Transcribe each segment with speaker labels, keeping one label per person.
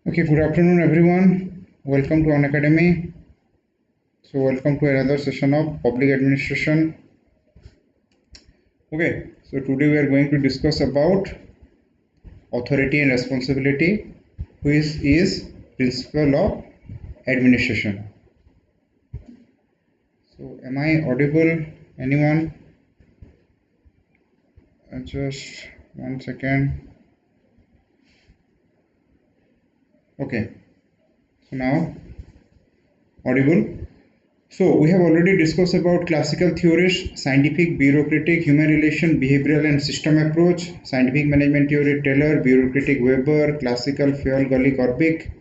Speaker 1: Okay, good afternoon everyone. Welcome to Unacademy. So welcome to another session of public administration. Okay, so today we are going to discuss about authority and responsibility, which is principle of administration. So am I audible? Anyone? Just one second. Okay, so now audible. So we have already discussed about classical theories, scientific, bureaucratic, human relation, behavioral and system approach, scientific management theory, Taylor, bureaucratic Weber, classical Fayol, Gully, Orbick,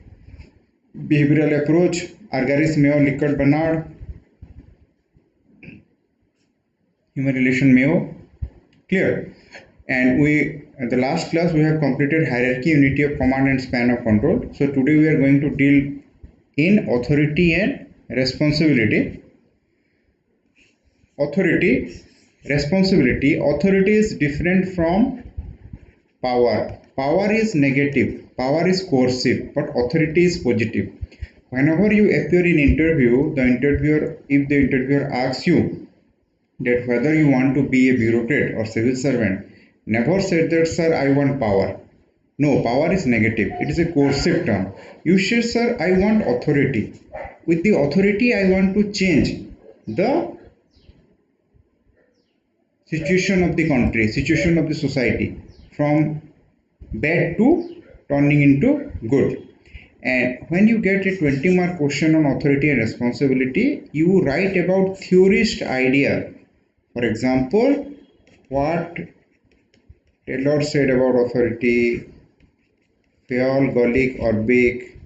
Speaker 1: behavioral approach, Argaris, Mayo, Lickard, Bernard, human relation Mayo. Clear? And in the last class we have completed hierarchy, unity of command and span of control. So today we are going to deal in authority and responsibility. Authority, responsibility. Authority is different from power. Power is negative, power is coercive, but authority is positive. Whenever you appear in interview, if the interviewer asks you that whether you want to be a bureaucrat or civil servant, never say that, sir, I want power. No, power is negative. It is a coercive term. You say, sir, I want authority. With the authority, I want to change the situation of the country, situation of the society from bad to turning into good. And when you get a 20-mark question on authority and responsibility, you write about theorist idea. For example, what Taylor said about authority, Fayol, Gullick, Orbick,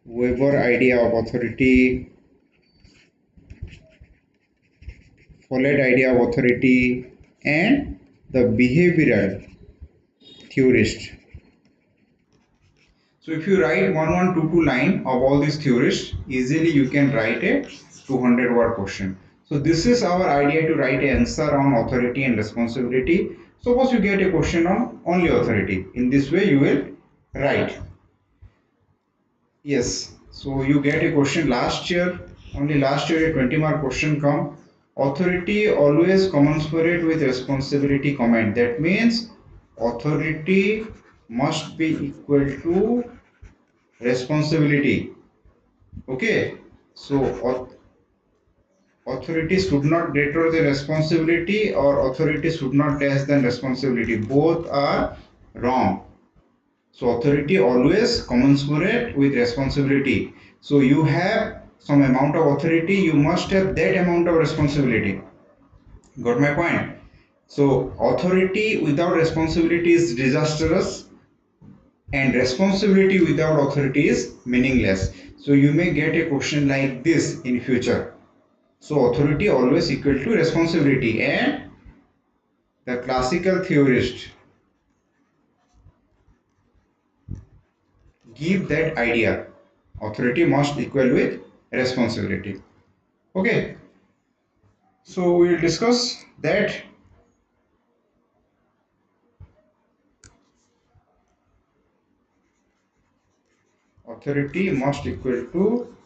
Speaker 1: Weber idea of authority, Follett idea of authority, and the behavioral theorist. So if you write 1122 line of all these theorists, easily you can write a 200-word question. So this is our idea to write an answer on authority and responsibility. Suppose you get a question on only authority. In this way you will write. Yes, so you get a question only last year a 20-mark question come. Authority always commensurate with responsibility comment. That means authority must be equal to responsibility. Okay, so authority should not greater than responsibility or authority should not less than responsibility. Both are wrong. So authority always commensurate with responsibility. So you have some amount of authority, you must have that amount of responsibility. Got my point? So authority without responsibility is disastrous, and responsibility without authority is meaningless. So you may get a question like this in future. So authority always equal to responsibility, and the classical theorist give that idea. Authority must equal with responsibility. Okay. So we will discuss that. Authority must equal to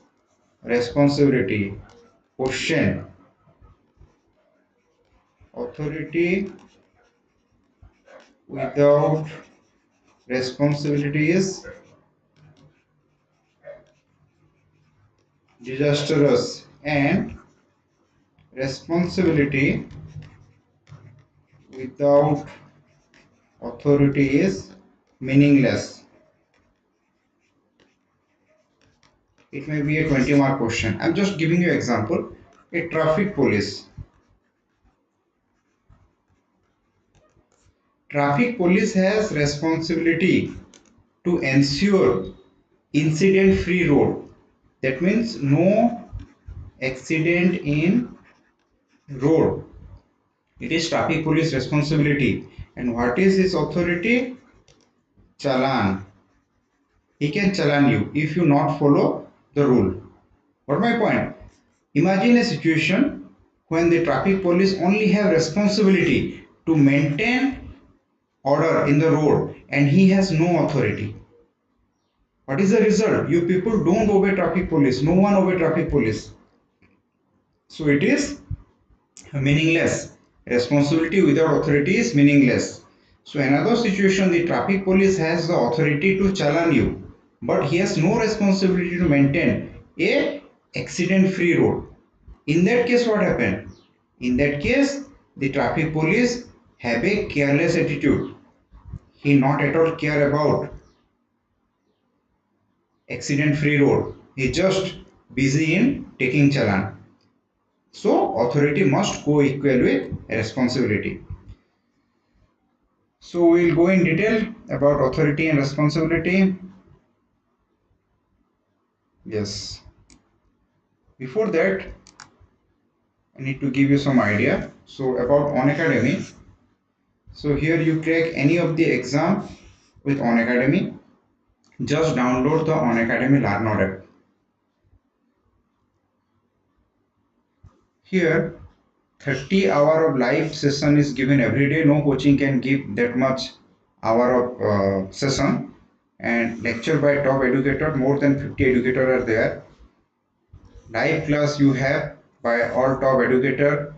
Speaker 1: responsibility. Question. Authority without responsibility is disastrous, and responsibility without authority is meaningless. It may be a 20-mark question. I'm just giving you example. A traffic police. Traffic police has responsibility to ensure incident-free road. That means no accident in road. It is traffic police responsibility. And what is his authority? Challan. He can challan you if you not follow the rule. What my point? Imagine a situation when the traffic police only have responsibility to maintain order in the road and he has no authority. What is the result? You people don't obey traffic police. No one obey traffic police. So it is meaningless. Responsibility without authority is meaningless. So another situation, the traffic police has the authority to challan you, but he has no responsibility to maintain a accident free road. In that case, what happened? In that case, the traffic police have a careless attitude. He not at all care about accident free road. He just busy in taking challan. So authority must go equal with responsibility. So we'll go in detail about authority and responsibility. Yes. Before that, I need to give you some idea. So about Unacademy. So here you crack any of the exam with Unacademy. Just download the Unacademy Learner app. Here 30 hour of live session is given every day. No coaching can give that much hour of session, and lecture by top educator. More than 50 educators are there. Live class you have by all top educator.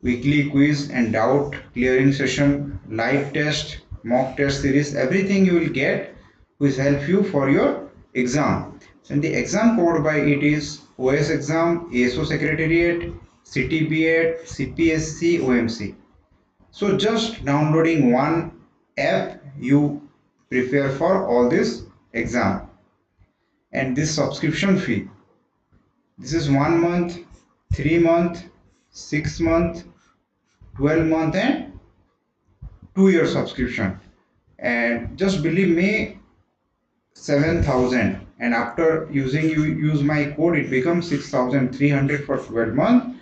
Speaker 1: Weekly quiz and doubt clearing session, live test, mock test series, everything you will get which help you for your exam. And the exam code by it is OS exam, ASO secretariat, CTBAT, CPSC, OMC. So just downloading one app you prepare for all this exam. And this subscription fee, this is 1 month, 3 month, 6 month, 12 month and 2-year subscription. And just believe me, 7,000, and after using you use my code it becomes 6,300 for 12 months.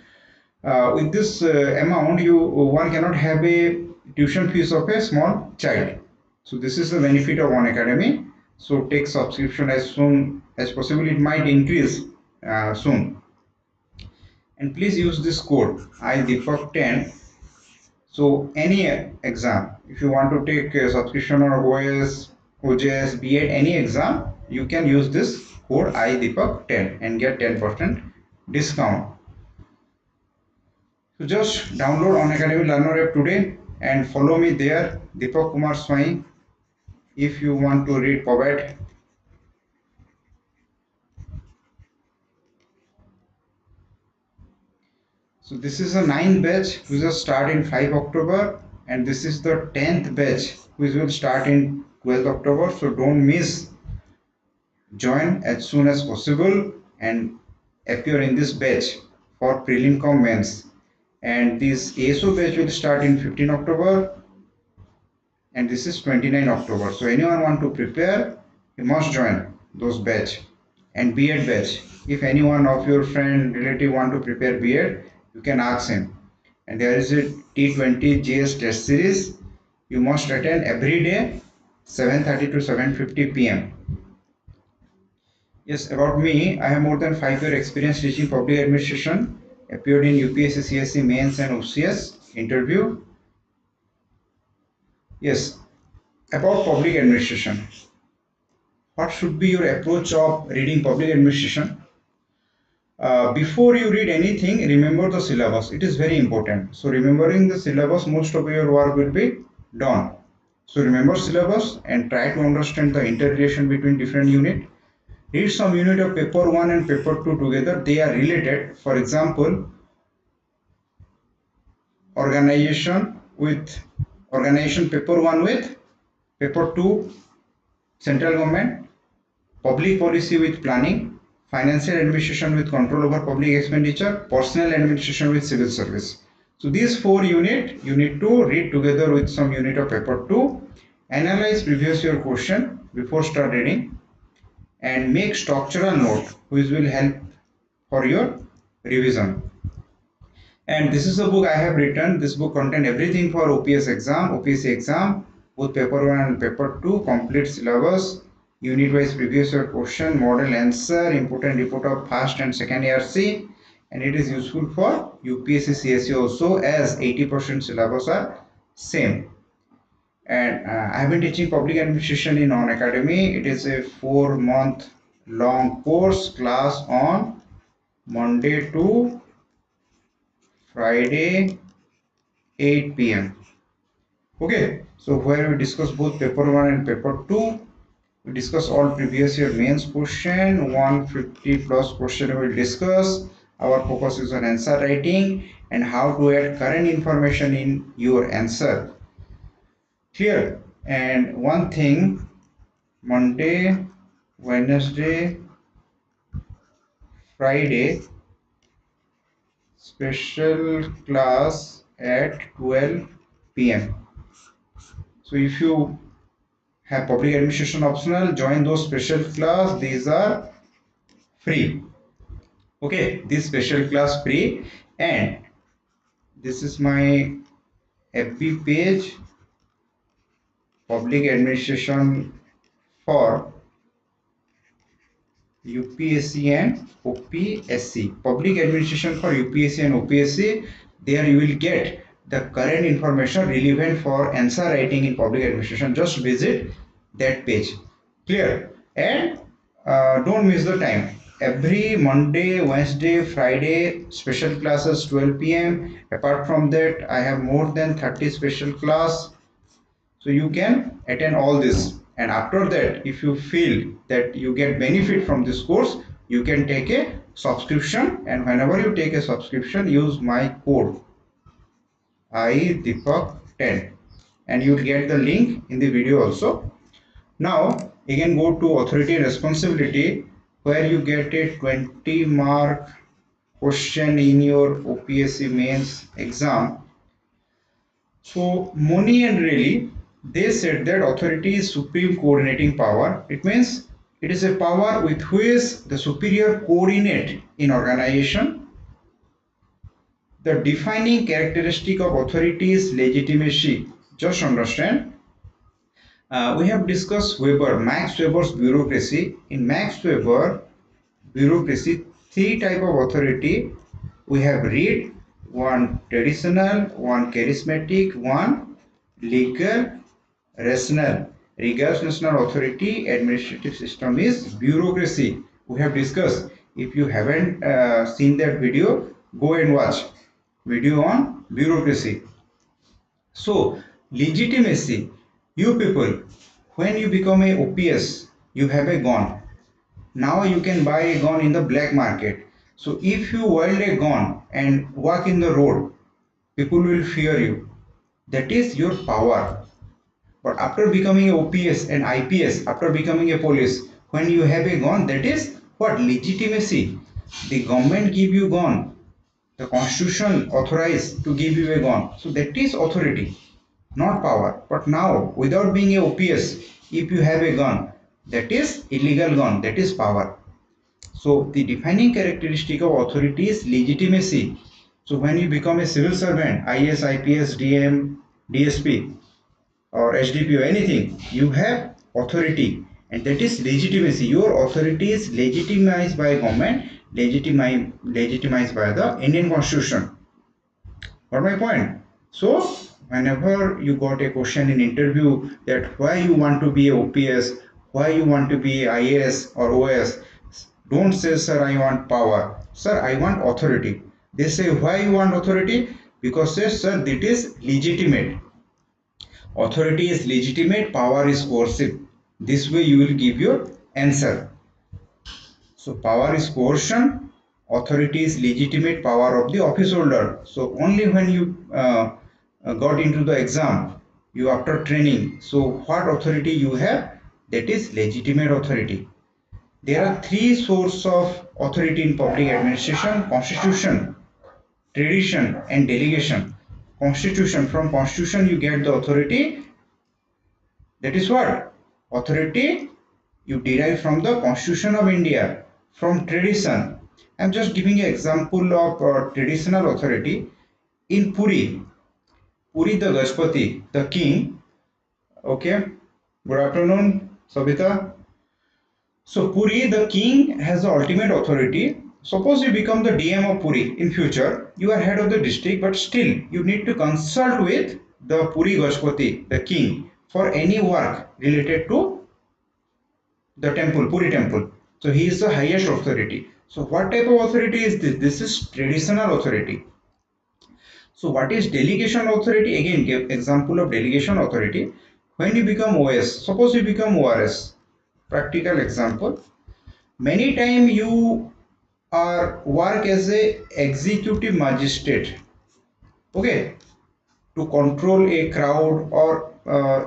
Speaker 1: With this amount one cannot have a tuition fees of a small child. So this is the benefit of Unacademy. So take subscription as soon as possible. It might increase soon. And please use this code IDeepak10. So any exam, if you want to take a subscription or OS, OJS, B.Ed, any exam, you can use this code IDeepak10 and get 10% discount. So just download Unacademy Learner app today and follow me there, Deepak Kumar Swain. If you want to read POBET. So this is a 9th batch which will start in 5 October, and this is the 10th batch which will start in 12th October. So don't miss. Join as soon as possible and appear in this batch for prelim cum mains. And this ASO batch will start in 15 October and this is 29 October. So anyone want to prepare, you must join those batch. And B.Ed batch, if anyone of your friend, relative want to prepare B.Ed, you can ask him. And there is a T20 GS test series. You must attend every day 7:30 to 7:50 p.m. Yes, about me, I have more than 5-year experience teaching public administration, appeared in UPSC, CSC, mains and OCS interview. Yes, about public administration. What should be your approach of reading public administration? Before you read anything, remember the syllabus. It is very important. So remembering the syllabus, most of your work will be done. So remember syllabus and try to understand the interrelation between different units. Read some unit of paper 1 and paper 2 together. They are related. For example, organization paper 1 with paper 2 central government, public policy with planning, financial administration with control over public expenditure, personal administration with civil service. So these 4 units you need to read together with some unit of paper 2, analyze previous year question before start reading, and make structural note which will help for your revision. And this is the book I have written. This book contains everything for OPSC exam, both paper 1 and paper 2, complete syllabus, unit wise previous year question, model answer, important report of first and second ARC, and it is useful for UPSC CSE also, as 80% syllabus are same. And I have been teaching public administration in Unacademy. It is a 4-month long course, class on Monday to Friday 8 p.m. Okay, so where we discuss both paper 1 and paper 2. We discuss all previous year mains question, 150 plus question we will discuss. Our focus is on answer writing and how to add current information in your answer. Clear? And one thing, Monday, Wednesday, Friday, special class at 12 p.m. So if you have public administration optional, join those special class. These are free. Okay, this special class free, and this is my FB page, public administration for UPSC and OPSC. Public administration for UPSC and OPSC. There you will get the current information relevant for answer writing in public administration. Just visit that page. Clear? And don't miss the time. Every Monday, Wednesday, Friday special classes 12 p.m. Apart from that, I have more than 30 special class, so you can attend all this. And after that, if you feel that you get benefit from this course, you can take a subscription, and whenever you take a subscription, use my code Deepak10, and you will get the link in the video also. Now again go to authority and responsibility, where you get a 20-mark question in your OPSC mains exam. So Moni and Reilly, they said that authority is supreme coordinating power. It means it is a power with which the superior coordinate in organization. The defining characteristic of authority is legitimacy. Just understand. We have discussed Max Weber's bureaucracy. In Max Weber bureaucracy, 3 type of authority we have read: one traditional, one charismatic, one legal rational. Regards national authority, administrative system is bureaucracy. We have discussed. If you haven't seen that video, go and watch video on bureaucracy. So legitimacy, you people, when you become a OPS, you have a gun. Now you can buy a gun in the black market. So if you wield a gun and walk in the road, people will fear you. That is your power. But after becoming a OPS and IPS, after becoming a police, when you have a gun, that is what? Legitimacy. The government give you gun. The constitution authorized to give you a gun. So that is authority, not power. But now, without being a OPS, if you have a gun, that is illegal gun, that is power. So the defining characteristic of authority is legitimacy. So when you become a civil servant, IS, IPS, DM, DSP, or HDP or anything, you have authority, and that is legitimacy. Your authority is legitimized by government, legitimized by the Indian Constitution. Got my point? So whenever you got a question in interview that why you want to be a OPS, why you want to be IAS or OS, don't say, sir, I want power. Sir, I want authority. They say, why you want authority? Because, sir, that is legitimate. Authority is legitimate, power is coercive. This way you will give your answer. So power is coercion, authority is legitimate power of the office holder. So only when you got into the exam, you after training, so what authority you have? That is legitimate authority. There are 3 sources of authority in public administration: constitution, tradition, and delegation. Constitution, from constitution you get the authority. That is what? Authority you derive from the Constitution of India. From tradition, I am just giving an example of traditional authority. In Puri the Gajpati, the king. Okay, good afternoon, Sabita. So Puri, the king, has the ultimate authority. Suppose you become the DM of Puri in future, you are head of the district, but still you need to consult with the Puri Gajpati, the king, for any work related to the temple, Puri temple. So he is the highest authority. So what type of authority is this? This is traditional authority. So what is delegation authority? Again, give example of delegation authority. When you become OS, suppose you become ORS, practical example. Many time you are work as a executive magistrate, okay, to control a crowd, or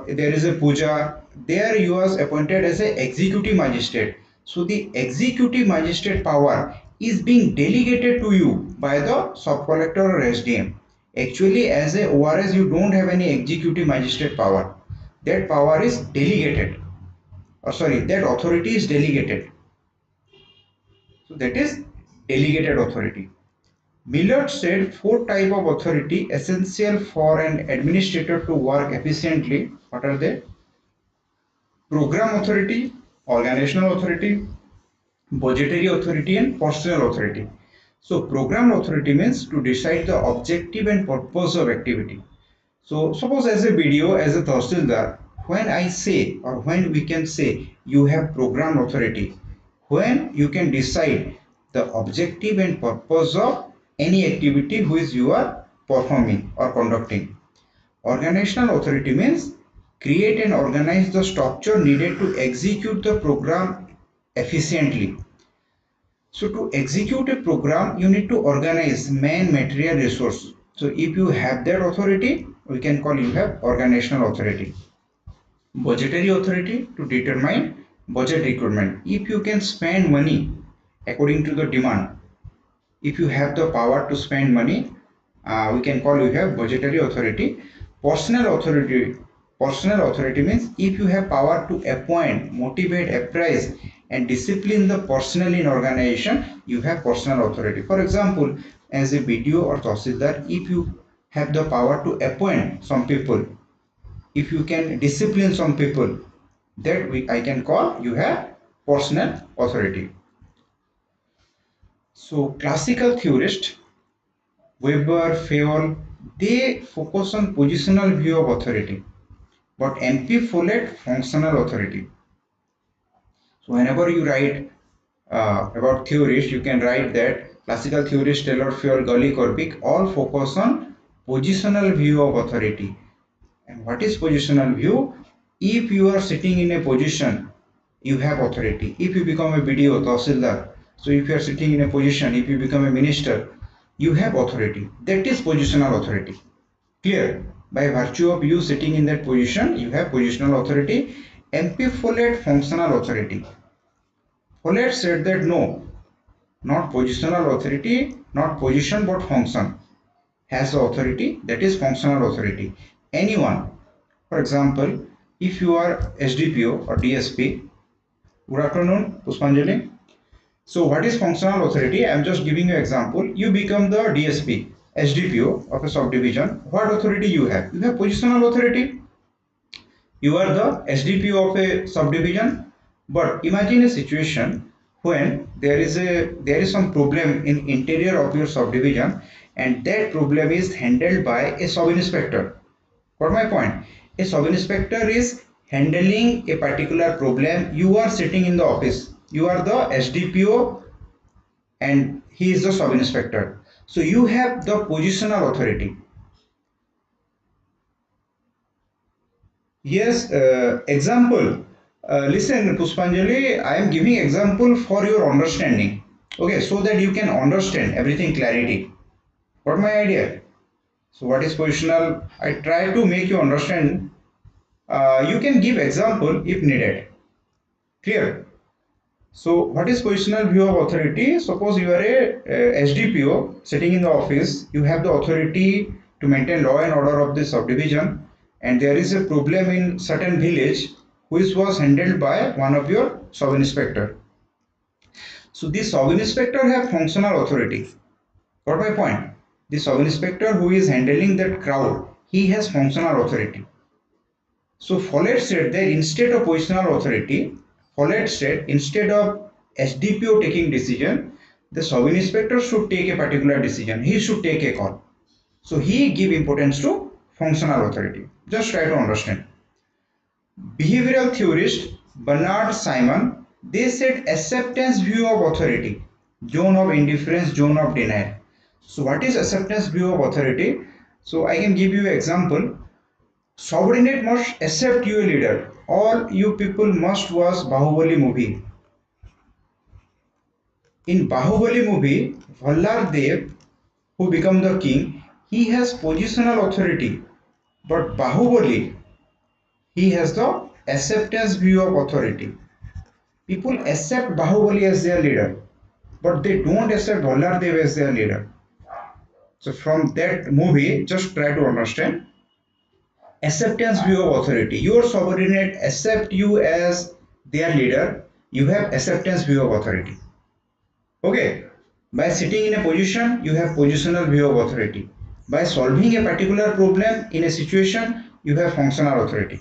Speaker 1: there is a puja, there you are appointed as a executive magistrate. So the executive magistrate power is being delegated to you by the sub collector or SDM. Actually, as a ORS, you don't have any executive magistrate power. That power is delegated, or sorry, that authority is delegated. So that is delegated authority. Millard said four types of authority essential for an administrator to work efficiently. What are they? Program authority, organizational authority, budgetary authority, and personnel authority. So program authority means to decide the objective and purpose of activity. So suppose as a BDO, as a Tahsildar, when I say, or when we can say you have program authority, when you can decide the objective and purpose of any activity which you are performing or conducting. Organizational authority means create and organize the structure needed to execute the program efficiently. So to execute a program, you need to organize man, material, resource. So if you have that authority, we can call you have organizational authority. Budgetary authority to determine budget requirement. If you can spend money according to the demand, if you have the power to spend money, we can call you have budgetary authority. Personal authority means if you have power to appoint, motivate, appraise, and discipline the personnel in organization, you have personal authority. For example, as a BDO or Tahsildar, if you have the power to appoint some people, if you can discipline some people, that I can call you have personal authority. So classical theorists Weber, Fayol, they focus on positional view of authority, but MP Follett functional authority. So whenever you write about theorists, you can write that classical theorists Taylor, Fayol, Gulick, or Pick all focus on positional view of authority. And what is positional view? If you are sitting in a position, you have authority. If you become a BDO, Tahsildar, so if you are sitting in a position, if you become a minister, you have authority. That is positional authority. Clear? By virtue of you sitting in that position, you have positional authority. MP Follett functional authority. Follett said that no, not positional authority, not position but function has the authority, that is functional authority. Anyone, for example, if you are SDPO or DSP, good afternoon, Puspanjali. So what is functional authority? I am just giving you example. You become the DSP, SDPO of a subdivision. What authority you have? You have positional authority. You are the SDPO of a subdivision. But imagine a situation when there is some problem in interior of your subdivision, and that problem is handled by a sub-inspector. Got my point? A sub-inspector is handling a particular problem. You are sitting in the office. You are the SDPO and he is the sub-inspector. So you have the positional authority. Yes, example. Listen, Puspanjali, I am giving example for your understanding. Okay, so that you can understand everything clarity. Got my idea? So what is positional? I try to make you understand. You can give example if needed. Clear? So what is positional view of authority? Suppose you are a SDPO sitting in the office, you have the authority to maintain law and order of the subdivision, and there is a problem in certain village which was handled by one of your sub-inspector. So this sub-inspector have functional authority. Got my point? The sub-inspector who is handling that crowd, he has functional authority. So Follett said that instead of positional authority, Follett said instead of SDPO taking decision, the sub-inspector should take a particular decision. He should take a call. So he give importance to functional authority. Just try to understand. behavioral theorist Bernard Simon, they said acceptance view of authority, zone of indifference, zone of denial. So what is acceptance view of authority? So I can give you an example. Subordinate must accept you a leader. All you people must watch Bahubali movie. In Bahubali movie, Vallar Dev, who become the king, he has positional authority. But Bahubali, he has the acceptance view of authority. People accept Bahubali as their leader, but they don't accept Vallar Dev as their leader. So from that movie, just try to understand acceptance view of authority. Your subordinate accept you as their leader. You have acceptance view of authority. Okay. By sitting in a position, you have positional view of authority. By solving a particular problem in a situation, you have functional authority.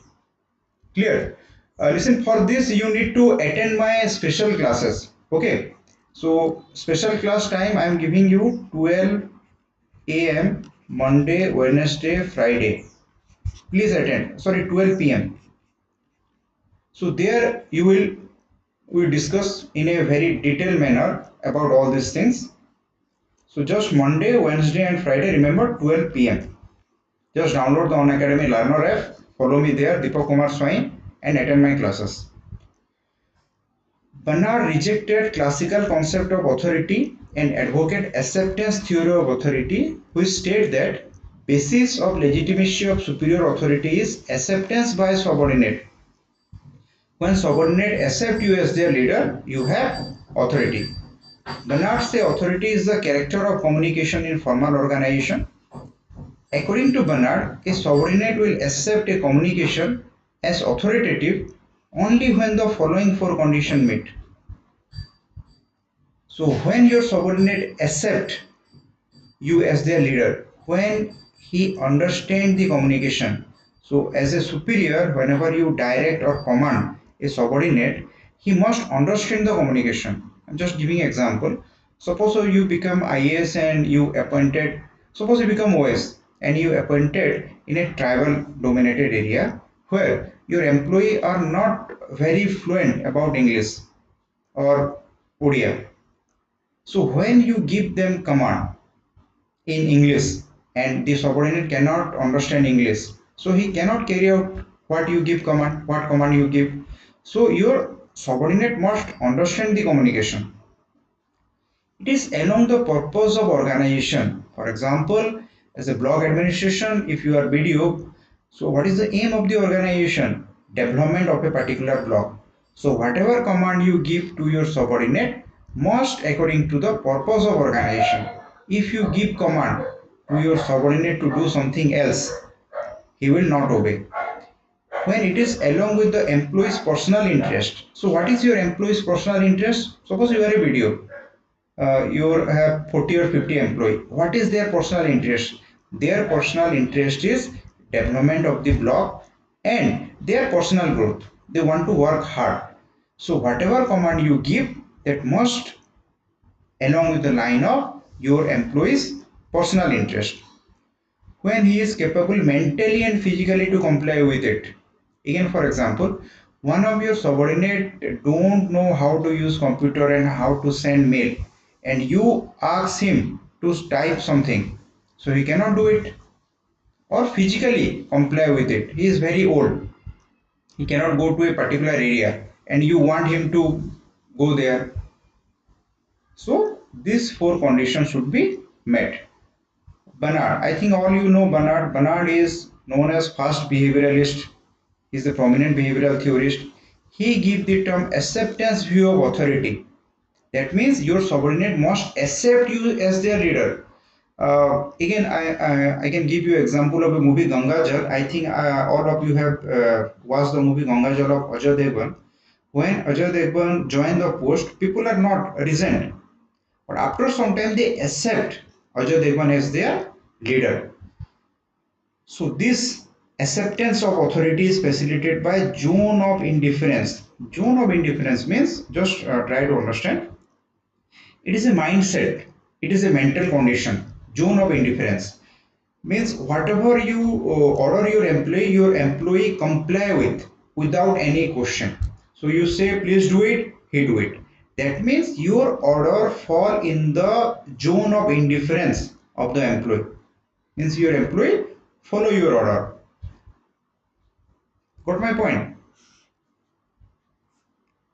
Speaker 1: Clear? Listen, for this you need to attend my special classes. Okay. So special class time I am giving you 12 a.m. Monday, Wednesday, Friday. Please attend. Sorry, 12 p.m. So there you we discuss in a very detailed manner about all these things. So just Monday, Wednesday and Friday, remember 12 p.m. Just download the Unacademy Learner app, follow me there, Deepak Kumar Swain, and attend my classes. Bernard rejected classical concept of authority and advocate acceptance theory of authority, which state that basis of legitimacy of superior authority is acceptance by subordinate. When subordinate accept you as their leader, you have authority. Bernard say authority is the character of communication in formal organization. According to Bernard, a subordinate will accept a communication as authoritative only when the following four conditions meet. So when your subordinate accept you as their leader, when he understands the communication. So as a superior, whenever you direct or command a subordinate, he must understand the communication. I'm just giving an example. Suppose you become IAS and you appointed, suppose you become OS and you appointed in a tribal dominated area where your employee are not very fluent about English or Odia. So when you give them command in English and the subordinate cannot understand English, so he cannot carry out what you give command, what command you give. So your subordinate must understand the communication. It is along the purpose of organization. For example, as a block administration, if you are BDO, so what is the aim of the organization? Development of a particular block. So whatever command you give to your subordinate must according to the purpose of organization. If you give command to your subordinate to do something else, he will not obey. When it is along with the employee's personal interest. So what is your employee's personal interest? Suppose you are a BDO. You have 40 or 50 employees. What is their personal interest? Their personal interest is development of the block and their personal growth. They want to work hard. So whatever command you give, that must along with the line of your employee's personal interest. When he is capable mentally and physically to comply with it. Again, for example, one of your subordinate don't know how to use computer and how to send mail, and you ask him to type something, so he cannot do it, or physically comply with it. He is very old, he cannot go to a particular area and you want him to go there. So these four conditions should be met. Bernard, I think all you know Bernard. Bernard is known as first behavioralist. He is a prominent behavioral theorist. He gives the term acceptance view of authority. That means your subordinate must accept you as their leader. Again, I can give you an example of a movie Ganga Jal. I think all of you have watched the movie Ganga Jal of Ajay Devgan. When Ajay Devgan joined the post, people are not resent, but after some time they accept Ajay Devgan as their leader. So this acceptance of authority is facilitated by zone of indifference. Zone of indifference means, just try to understand, it is a mindset, it is a mental condition. Zone of indifference means whatever you order your employee comply without any question. So you say please do it, he do it. That means your order fall in the zone of indifference of the employee. Means your employee follow your order. Got my point?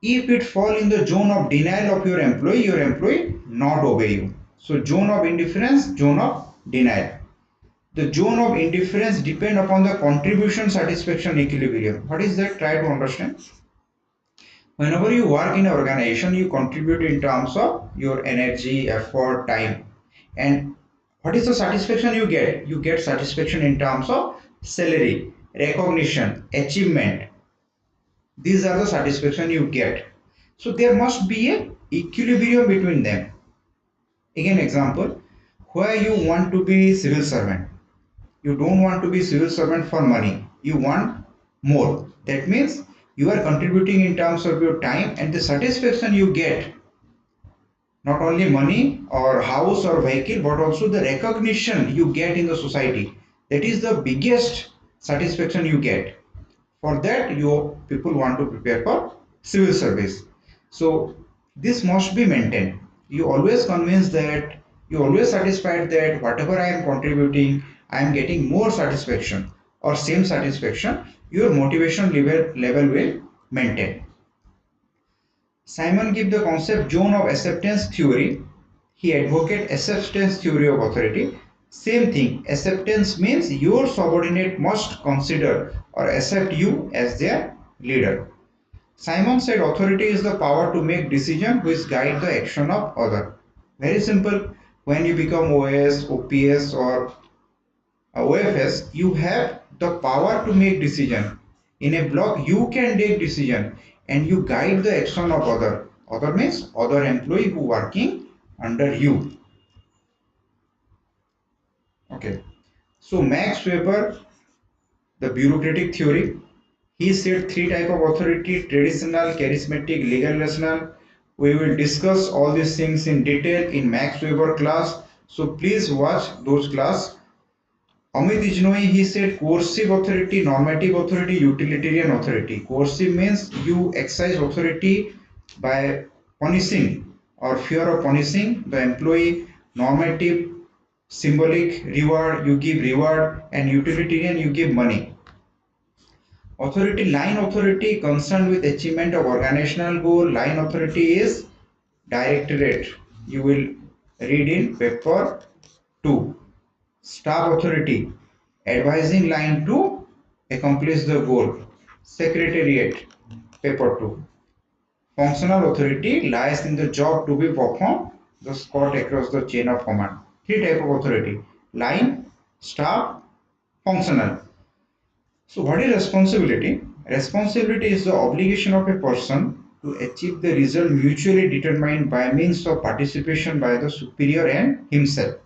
Speaker 1: If it fall in the zone of denial of your employee not obey you. So zone of indifference, zone of denial. The zone of indifference depend upon the contribution satisfaction equilibrium. What is that? Try to understand. Whenever you work in an organization, you contribute in terms of your energy, effort, time. And what is the satisfaction you get? You get satisfaction in terms of salary, recognition, achievement. These are the satisfaction you get. So there must be a equilibrium between them. Again, example, where you want to be civil servant. You don't want to be civil servant for money. You want more. That means you are contributing in terms of your time and the satisfaction you get. Not only money or house or vehicle, but also the recognition you get in the society. That is the biggest satisfaction you get. For that, you people want to prepare for civil service. So this must be maintained. You always convinced that, you always satisfied that whatever I am contributing, I am getting more satisfaction or same satisfaction, your motivation level will maintain. Simon gave the concept zone of acceptance theory. He advocated acceptance theory of authority. Same thing, acceptance means your subordinate must consider or accept you as their leader. Simon said authority is the power to make decisions which guide the action of other. Very simple. When you become OS, OPS or OFS, you have the power to make decision. In a block, you can take decision and you guide the action of other. Other means other employee who working under you. Okay. So Max Weber, the bureaucratic theory, he said three type of authority: traditional, charismatic, legal, rational. We will discuss all these things in detail in Max Weber class. So please watch those class. Amit Ijnoi, he said coercive authority, normative authority, utilitarian authority. Coercive means you exercise authority by punishing or fear of punishing the employee. Normative, symbolic, reward, you give reward, and utilitarian, you give money. Authority, line authority concerned with achievement of organizational goal. Line authority is directorate. You will read in paper 2. Staff authority, advising line to accomplish the goal. Secretariat, paper 2. Functional authority lies in the job to be performed, the cut across the chain of command. Three type of authority: line, staff, functional. So what is responsibility? Responsibility is the obligation of a person to achieve the result mutually determined by means of participation by the superior and himself.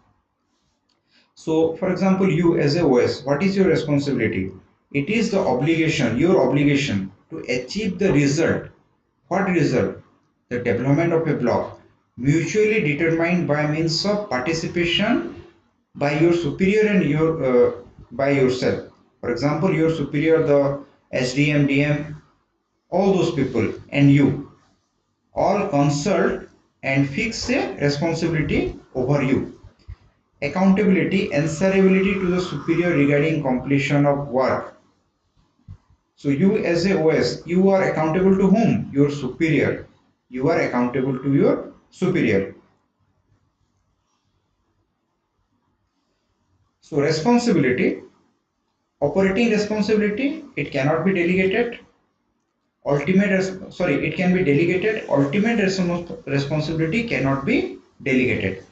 Speaker 1: So for example, you as a OS, what is your responsibility? It is the obligation, your obligation to achieve the result. What result? The development of a block, mutually determined by means of participation by your superior and by yourself. For example, your superior, the SDM, DM, all those people and you all consult and fix a responsibility over you. Accountability, answerability to the superior regarding completion of work. So you as a OS, you are accountable to whom? Your superior. You are accountable to your superior. So responsibility, operating responsibility, it cannot be delegated. It can be delegated. Ultimate responsibility cannot be delegated.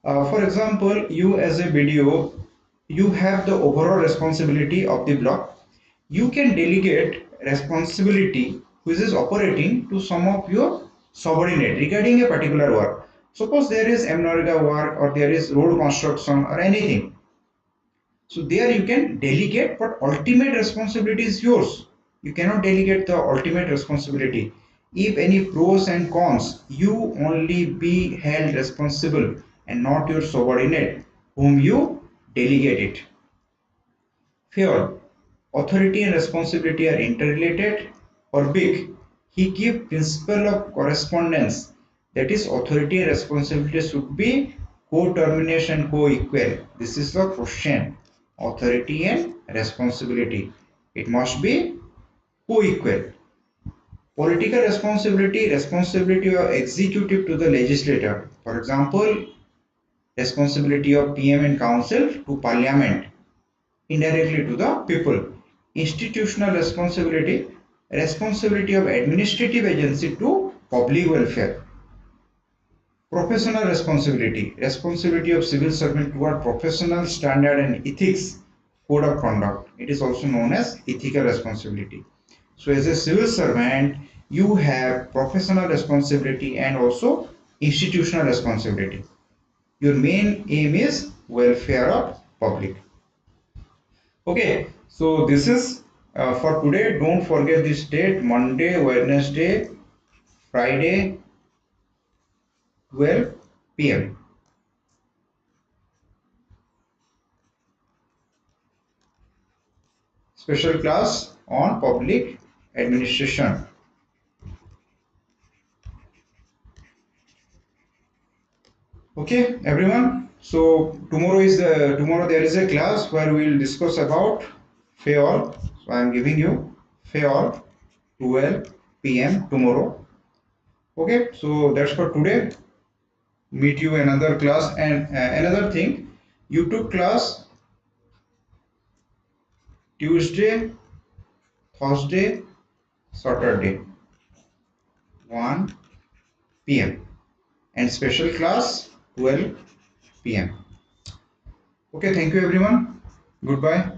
Speaker 1: For example, you as a BDO, you have the overall responsibility of the block. You can delegate responsibility which is operating to some of your subordinate regarding a particular work. Suppose there is MNREGA work or there is road construction or anything. So there you can delegate, but ultimate responsibility is yours. You cannot delegate the ultimate responsibility. If any pros and cons, you only be held responsible and not your subordinate whom you delegate it. Here, authority and responsibility are interrelated. or big, he give principle of correspondence, that is authority and responsibility should be co-termination, co-equal. This is the question. Authority and responsibility, it must be co-equal. Political responsibility, responsibility of executive to the legislator. For example, responsibility of PM and council to parliament, indirectly to the people. Institutional responsibility, responsibility of administrative agency to public welfare. Professional responsibility, responsibility of civil servant toward professional standard and ethics, code of conduct. It is also known as ethical responsibility. So as a civil servant, you have professional responsibility and also institutional responsibility. Your main aim is welfare of public. Okay, so this is for today. Don't forget this date: Monday, Wednesday, Friday, 12 p.m. Special class on public administration. Okay, everyone. So tomorrow there is a class where we will discuss about FAOL. So I am giving you FAOL 12 p.m. tomorrow. Okay, so that's for today. Meet you another class, and another thing, you took class Tuesday, Thursday, Saturday 1 p.m. and special class 12 p.m. Okay, thank you everyone. Goodbye.